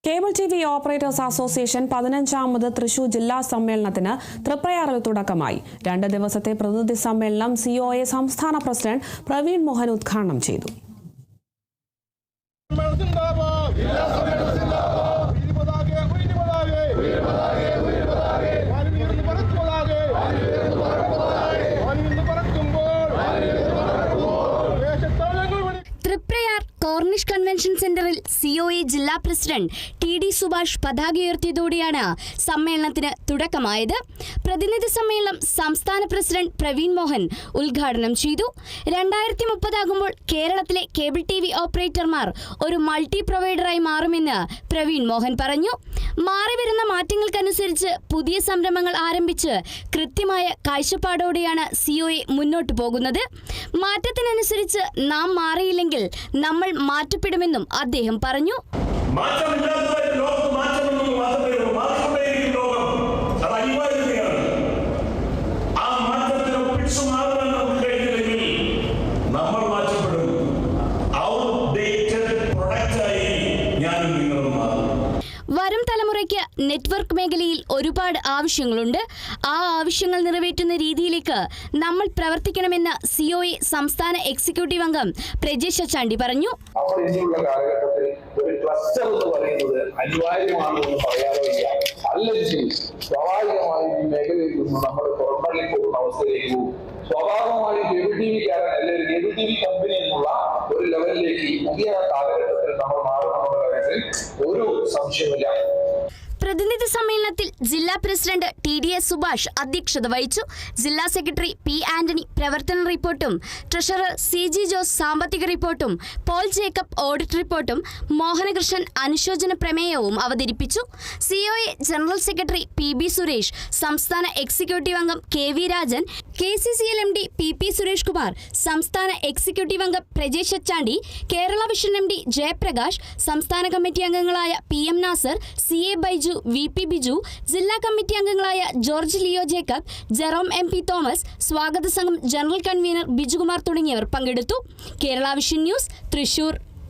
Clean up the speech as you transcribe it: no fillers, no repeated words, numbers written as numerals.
Cable TV. Operators association 15ാമത് തൃശൂർ ജില്ലാ സമ്മേളനത്തിന് തൃപ്രയാറിൽ തുടക്കമായി. 2 ദിവസത്തെ പ്രതിനിധി സമ്മേളനം COA സംസ്ഥാന പ്രസിഡന്റ് പ്രവീൺ മോഹൻ ഉദ്ഘാടനം ചെയ്തു. തൃപ്രയാർ കോർണിഷ് കൺവെൻഷൻ സെന്ററിൽ COA ജില്ലാ പ്രസിഡന്റ് TD സുഭാഷ് പതാക ഉയർത്തിയതോടെയാണ് സമ്മേളനത്തിന് തുടക്കമായത്. പ്രതിനിധി സമ്മേളനം സംസ്ഥാന പ്രസിഡന്റ് പ്രവീൺ മോഹൻ ഉദ്ഘാടനം ചെയ്തു. 2030 ആകുമ്പോൾ കേരളത്തിലെ കേബിൾ TV ഓപ്പറേറ്റർമാർ ഒരു മൾട്ടി പ്രൊവൈഡറായി മാറുമെന്ന് പ്രവീൺ മോഹൻ പറഞ്ഞു. മാറിവരുന്ന മാറ്റങ്ങൾക്കനുസരിച്ച് പുതിയ സംരംഭങ്ങൾ ആരംഭിച്ച് കൃത്യമായ കാഴ്ചപ്പാടോടെയാണ് COA മുന്നോട്ടു പോകുന്നത്. മാറ്റത്തിനനുസരിച്ച് നാം മാറിയില്ലെങ്കിൽ നമ്മൾ മാറ്റപ്പെടുമെന്നും അദ്ദേഹം പറഞ്ഞു. വരും തലമുറയ്ക്ക് നെറ്റ്വർക്ക് മേഖലയിൽ ഒരുപാട് ആവശ്യങ്ങളുണ്ട്. ആ ആവശ്യങ്ങൾ നിറവേറ്റുന്ന രീതിയിലേക്ക് നമ്മൾ പ്രവർത്തിക്കണമെന്ന് COA സംസ്ഥാന എക്സിക്യൂട്ടീവ് അംഗം പ്രജേഷ് ചാണ്ടി പറഞ്ഞു. ഒരു ക്ലസ്റ്റർ എന്ന് പറയുന്നത് അനിവാര്യമാണെന്ന് പറയാറില്ല. അല്ലെങ്കിൽ സ്വാഭാവികമായി ഈ മേഖലയിൽ നിന്ന് നമ്മൾ പുറന്തള്ളി പോകുന്ന അവസ്ഥയിലേക്ക് പോകും. സ്വാഭാവികമായി കേബിൾ ടിവിക്കാരൻ അല്ലെങ്കിൽ കേബിൾ TV കമ്പനി എന്നുള്ള ഒരു ലെവലിലേക്ക് പുതിയ കാലഘട്ടത്തിൽ നമ്മൾ മാറുമെന്നുള്ള കാര്യത്തിൽ ഒരു സംശയമില്ല. പ്രതിനിധി സമ്മേളനത്തിൽ ജില്ലാ പ്രസിഡന്റ് TDS സുഭാഷ് അധ്യക്ഷത വഹിച്ചു. ജില്ലാ സെക്രട്ടറി P. ആന്റണി പ്രവർത്തന റിപ്പോർട്ടും, ട്രഷറർ CG ജോസ് സാമ്പത്തിക റിപ്പോർട്ടും, പോൾ ജേക്കബ് ഓഡിറ്റ് റിപ്പോർട്ടും, മോഹനകൃഷ്ണൻ അനുശോചന പ്രമേയവും അവതരിപ്പിച്ചു. COA general secretary PB Suresh, സംസ്ഥാന എക്സിക്യൂട്ടീവ് അംഗം KV Rajan, KCCL MD PP Suresh Kumar, സംസ്ഥാന എക്സിക്യൂട്ടീവ് അംഗം പ്രജേഷ് ചാണ്ടി, കേരള വിഷൻ MD ജയപ്രകാശ്, സംസ്ഥാന കമ്മിറ്റി അംഗങ്ങളായ PM Nasar, CA Baiju, VP Biju, ജില്ലാ കമ്മിറ്റി അംഗങ്ങളായ George Leo Jacob, Jerome MP Thomas, സ്വാഗത സംഘം ജനറൽ കൺവീനർ ബിജുകുമാർ തുടങ്ങിയവർ പങ്കെടുത്തു. Kerala vision news, Thrissur.